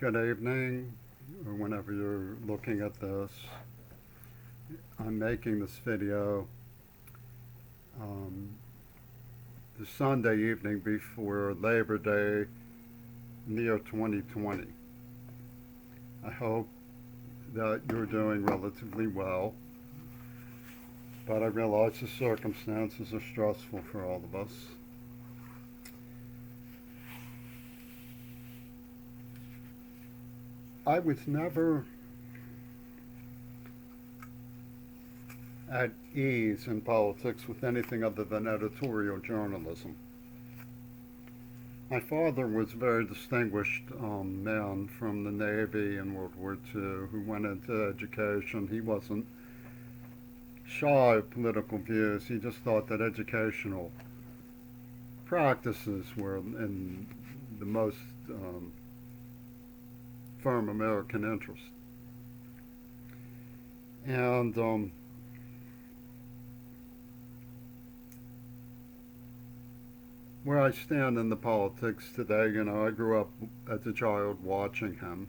Good evening, or whenever you're looking at this. I'm making this video um, the Sunday evening before Labor Day in the year 2020. I hope that you're doing relatively well, but I realize the circumstances are stressful for all of us. I was never at ease in politics with anything other than editorial journalism. My father was a very distinguished man from the Navy in World War II who went into education. He wasn't shy of political views. He just thought that educational practices were in the most firm American interest. And where I stand in the politics today, I grew up as a child watching him,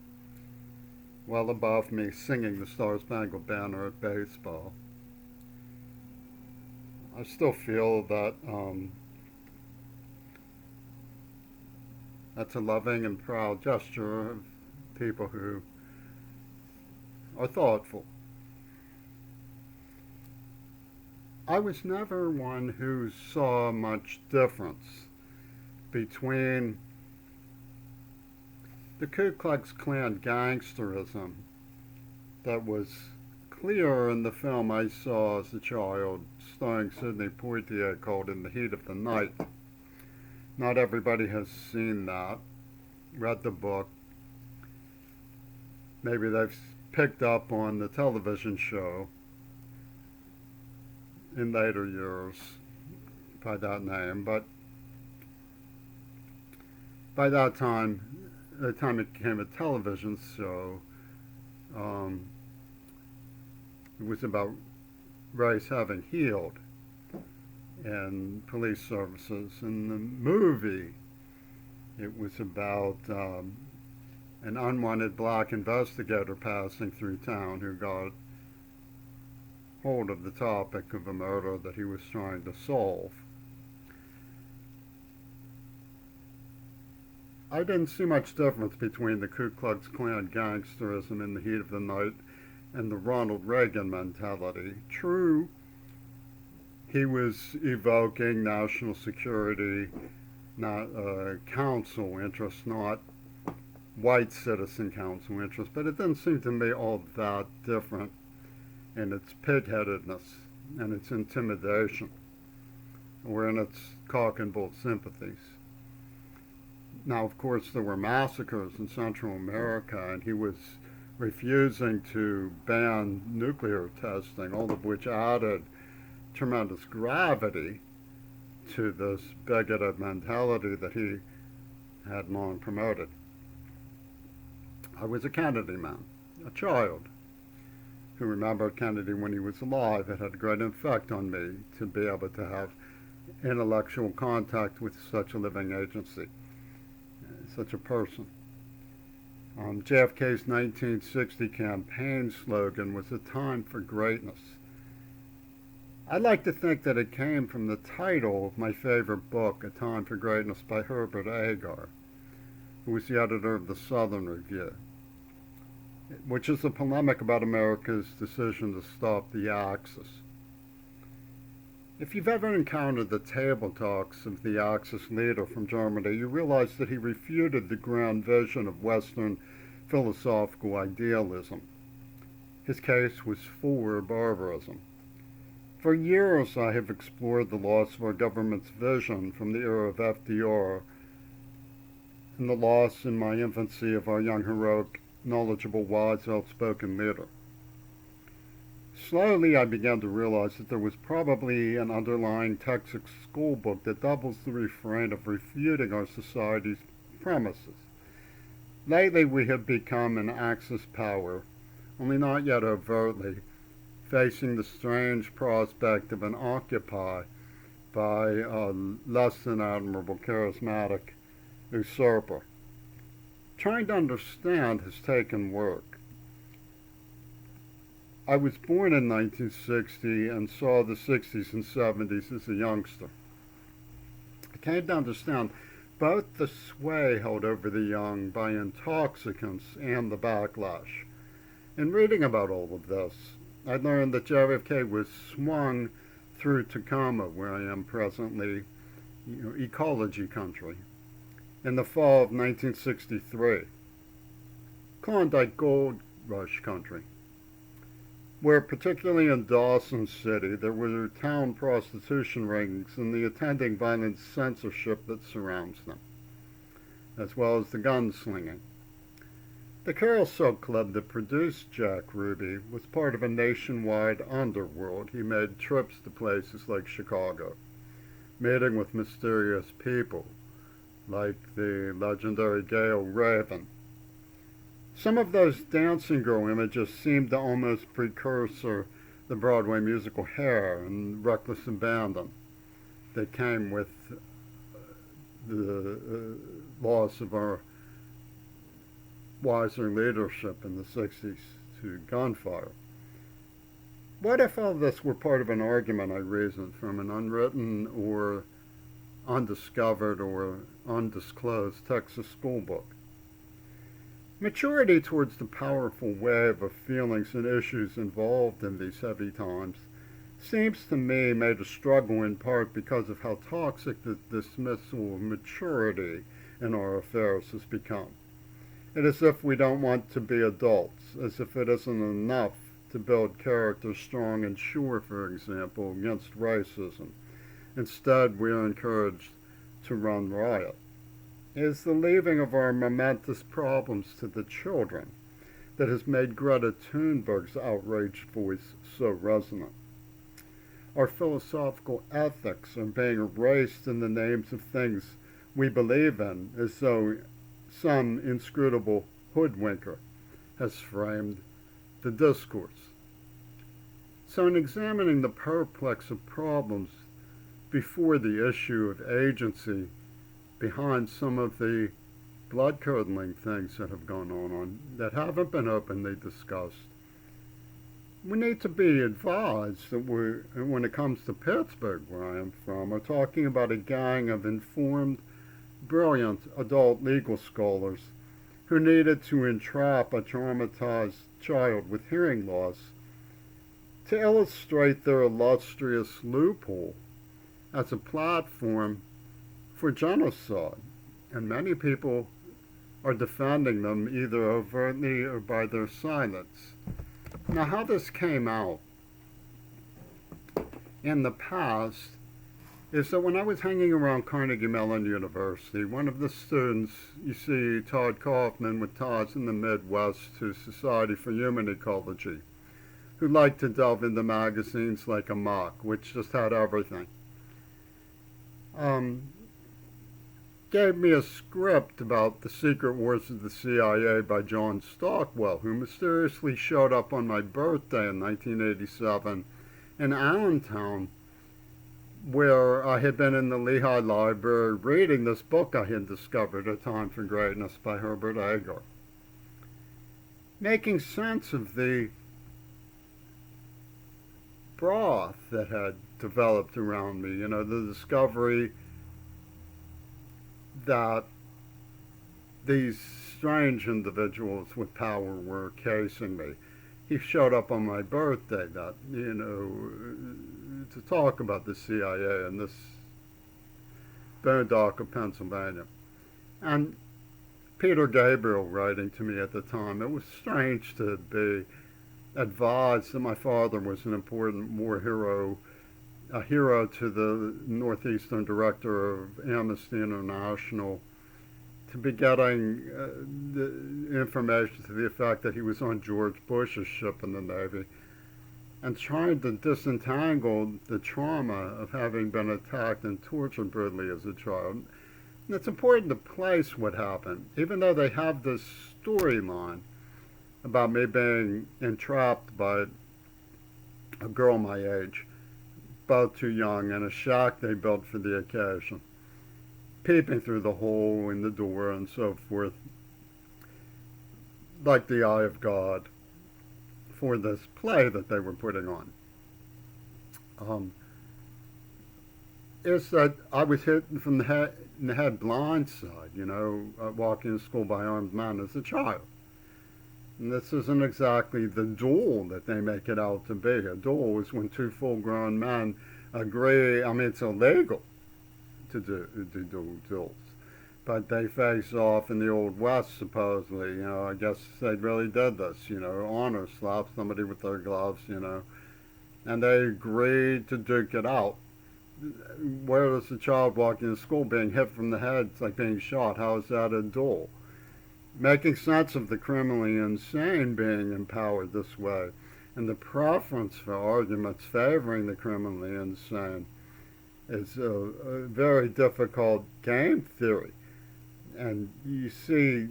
well above me singing the Star Spangled Banner at baseball. I still feel that that's a loving and proud gesture of people who are thoughtful. I was never one who saw much difference between the Ku Klux Klan gangsterism that was clear in the film I saw as a child starring Sidney Poitier called In the Heat of the Night. Not everybody has seen that, read the book. Maybe they've picked up on the television show in later years by that name, but by that time, the time it became a television show, it was about race having healed in police services. In the movie, it was about an unwanted black investigator passing through town who got hold of the topic of a murder that he was trying to solve. I didn't see much difference between the Ku Klux Klan gangsterism in the heat of the night and the Ronald Reagan mentality. True, he was evoking national security, not council interests, not white citizen council interests, but it didn't seem to me all that different in its pig-headedness and its intimidation, or in its cock and bull sympathies. Now, of course, there were massacres in Central America, and he was refusing to ban nuclear testing, all of which added tremendous gravity to this bigoted mentality that he had long promoted. I was a Kennedy man, a child, who remembered Kennedy when he was alive. It had a great effect on me to be able to have intellectual contact with such a living agency, such a person. JFK's 1960 campaign slogan was "A Time for Greatness." I'd like to think that it came from the title of my favorite book, A Time for Greatness by Herbert Agar, who was the editor of the Southern Review, which is a polemic about America's decision to stop the Axis. If you've ever encountered the table talks of the Axis leader from Germany, you realize that he refuted the grand vision of Western philosophical idealism. His case was for barbarism. For years I have explored the loss of our government's vision from the era of FDR and the loss in my infancy of our young, heroic, knowledgeable, wise, outspoken leader. Slowly I began to realize that there was probably an underlying Texas school book that doubles the refrain of refuting our society's premises. Lately we have become an Axis power, only not yet overtly, facing the strange prospect of an occupy by a less than admirable charismatic usurper. Trying to understand has taken work. I was born in 1960 and saw the 60s and 70s as a youngster. I came to understand both the sway held over the young by intoxicants and the backlash. In reading about all of this, I learned that JFK was swung through Tacoma, where I am presently, ecology country, in the fall of 1963, Klondike Gold Rush country, where particularly in Dawson City there were town prostitution rings and the attending violent censorship that surrounds them, as well as the gunslinging. The Carol Silk Club that produced Jack Ruby was part of a nationwide underworld. He made trips to places like Chicago, meeting with mysterious people like the legendary Gail Raven. Some of those dancing girl images seemed to almost precursor the Broadway musical Hair and Reckless Abandon that came with the loss of our wiser leadership in the 60s to gunfire. What if all this were part of an argument I reasoned from an unwritten or undiscovered or undisclosed Texas school book? Maturity towards the powerful wave of feelings and issues involved in these heavy times seems to me made a struggle in part because of how toxic the dismissal of maturity in our affairs has become. It is as if we don't want to be adults, as if it isn't enough to build character strong and sure, for example, against racism. Instead, we are encouraged to run riot. It is the leaving of our momentous problems to the children that has made Greta Thunberg's outraged voice so resonant. Our philosophical ethics are being erased in the names of things we believe in, as though some inscrutable hoodwinker has framed the discourse. So in examining the perplex of problems before the issue of agency behind some of the blood-curdling things that have gone on that haven't been openly discussed, we need to be advised that when it comes to Pittsburgh, where I am from, we're talking about a gang of informed, brilliant adult legal scholars who needed to entrap a traumatized child with hearing loss to illustrate their illustrious loophole as a platform for genocide. And many people are defending them either overtly or by their silence. Now, how this came out in the past is that when I was hanging around Carnegie Mellon University, one of the students, you see Todd Kaufman with ties in the Midwest to Society for Human Ecology, who liked to delve into magazines like Amok, which just had everything, gave me a script about the secret wars of the CIA by John Stockwell, who mysteriously showed up on my birthday in 1987 in Allentown, where I had been in the Lehigh Library reading this book I had discovered, A Time for Greatness by Herbert Agar. Making sense of the broth that had developed around me, the discovery that these strange individuals with power were casing me. He showed up on my birthday to talk about the CIA in this boondock of Pennsylvania. And Peter Gabriel writing to me at the time, it was strange to be advised that my father was an important war hero, a hero to the Northeastern director of Amnesty International, to be getting the information to the effect that he was on George Bush's ship in the Navy, and trying to disentangle the trauma of having been attacked and tortured brutally as a child. And it's important to place what happened, even though they have this storyline about me being entrapped by a girl my age, both too young, in a shack they built for the occasion, peeping through the hole in the door and so forth. like the eye of God for this play that they were putting on. Um, is that I was hit from in the head blindside, walking to school by armed men as a child. And this isn't exactly the duel that they make it out to be. A duel is when two full-grown men agree. I mean, it's illegal to do duels, but they face off in the Old West, supposedly. I guess they really did this. Honor slap somebody with their gloves. And they agreed to duke it out. Where is a child walking to school being hit from the head? It's like being shot. How is that a duel? Making sense of the criminally insane being empowered this way, and the preference for arguments favoring the criminally insane is a very difficult game theory. And you see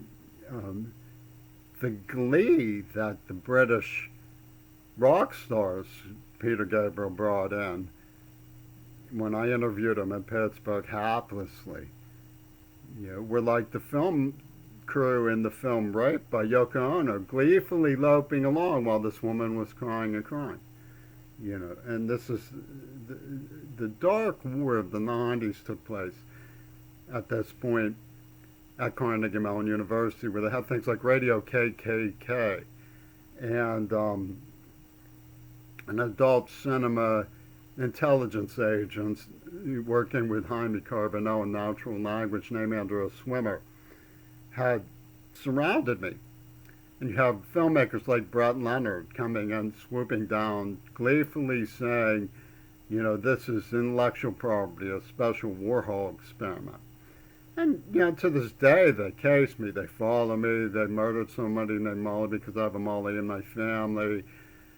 the glee that the British rock stars Peter Gabriel brought in when I interviewed him in Pittsburgh, haplessly. We're like the film crew in the film Rape by Yoko Ono, gleefully loping along while this woman was crying and crying. And this is the dark war of the 90s took place at this point at Carnegie Mellon University, where they have things like Radio KKK and an adult cinema intelligence agents working with Jaime Carbonell in natural language named Andrew Swimmer had surrounded me. And you have filmmakers like Brett Leonard coming and swooping down, gleefully saying, this is intellectual property, a special Warhol experiment. And, to this day, they case me, they follow me, they murdered somebody named Molly because I have a Molly in my family.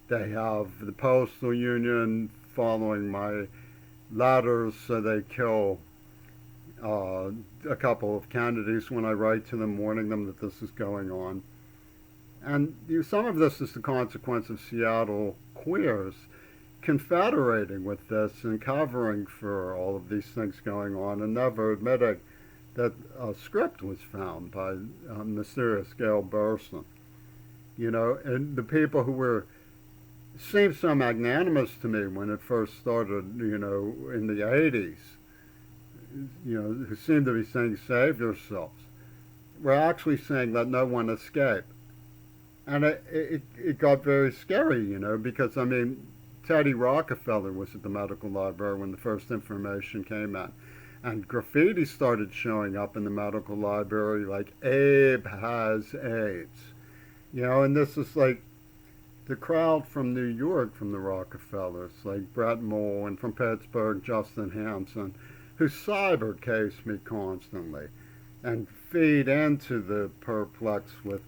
They have the Postal Union following my letters, so they kill a couple of Kennedys when I write to them, warning them that this is going on. And some of this is the consequence of Seattle queers confederating with this and covering for all of these things going on and never admitting that a script was found by mysterious Gail Burstyn. And the people who seemed so magnanimous to me when it first started, in the 80s, who seemed to be saying, save yourselves, were actually saying, let no one escape. And it got very scary, because, Teddy Rockefeller was at the medical library when the first information came out. And graffiti started showing up in the medical library like, Abe has AIDS. And this is like the crowd from New York, from the Rockefellers, like Brett Moll, and from Pittsburgh, Justin Hansen, who cyber case me constantly and feed into the perplex with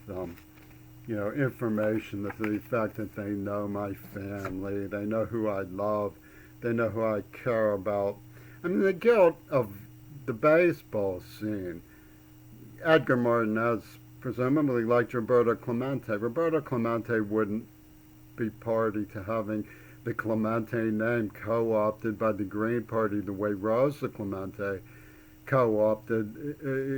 information that the effect that they know my family, they know who I love, they know who I care about. The guilt of the baseball scene. Edgar Martinez presumably liked Roberto Clemente. Roberto Clemente wouldn't be party to having the Clemente name co-opted by the Green Party the way Rosa Clemente co-opted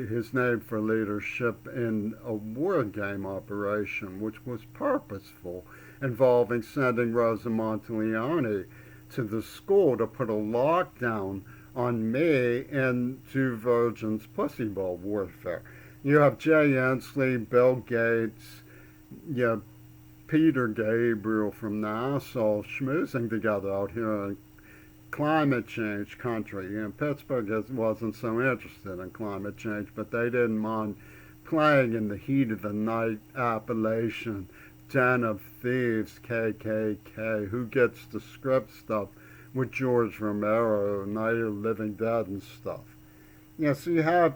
his name for leadership in a war game operation, which was purposeful, involving sending Rosa Monteleone to the school to put a lockdown on me and two virgins pussy ball warfare. You have Jay Inslee, Bill Gates, Peter Gabriel from Nassau schmoozing together out here in climate change country. Pittsburgh wasn't so interested in climate change, but they didn't mind playing in the heat of the night Appalachian den of thieves, KKK, who gets the script stuff with George Romero, Night of the Living Dead and stuff. So you have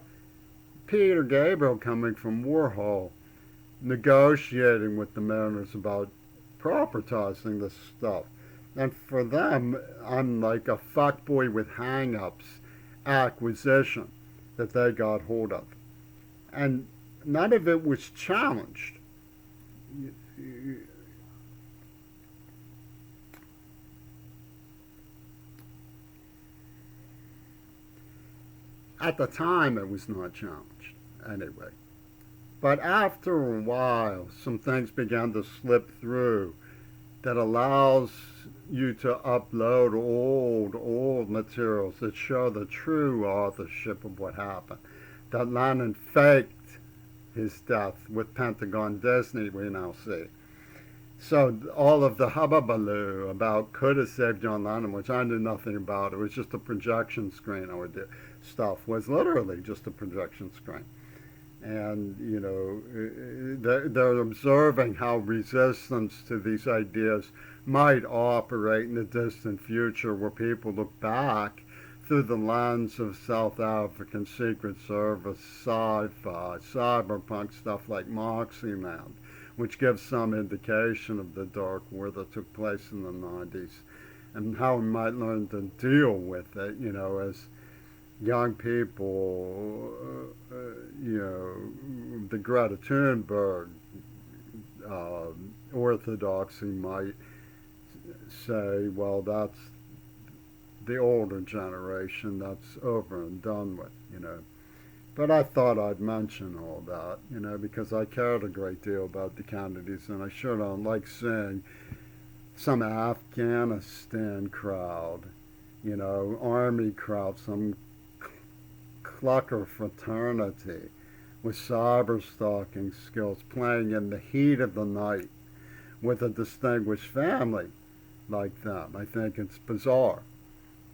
Peter Gabriel coming from Warhol, negotiating with the Mariners about propertizing this stuff. And for them, I'm like a fuckboy with hang-ups acquisition that they got hold of. And none of it was challenged. At the time, it was not challenged. Anyway, But after a while, some things began to slip through that allows you to upload old materials that show the true authorship of what happened. That Lennon faked his death with Pentagon Disney, we now see. So all of the hubbubaloo about could have saved John Lennon, which I knew nothing about, it was just a projection screen or stuff, was literally just a projection screen. And, you know, they're observing how resistance to these ideas might operate in the distant future where people look back through the lens of South African Secret Service, sci-fi, cyberpunk stuff like Moxieland, which gives some indication of the dark war that took place in the 90s and how we might learn to deal with it, you know, as young people, you know, the Greta Thunberg orthodoxy might say, well, that's the older generation, that's over and done with, you know. But I thought I'd mention all that, you know, because I cared a great deal about the Kennedys, and I sure don't like seeing some Afghanistan crowd, you know, army crowd, some clucker fraternity with cyber stalking skills playing in the heat of the night with a distinguished family like them. I think it's bizarre.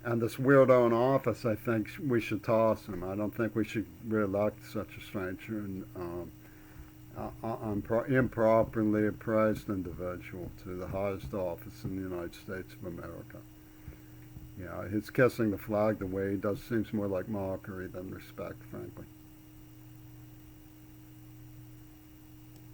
And this weirdo in office, I think we should toss him. I don't think we should re-elect such a stranger and improperly appraised individual to the highest office in the United States of America. Yeah, his kissing the flag the way he does seems more like mockery than respect, frankly.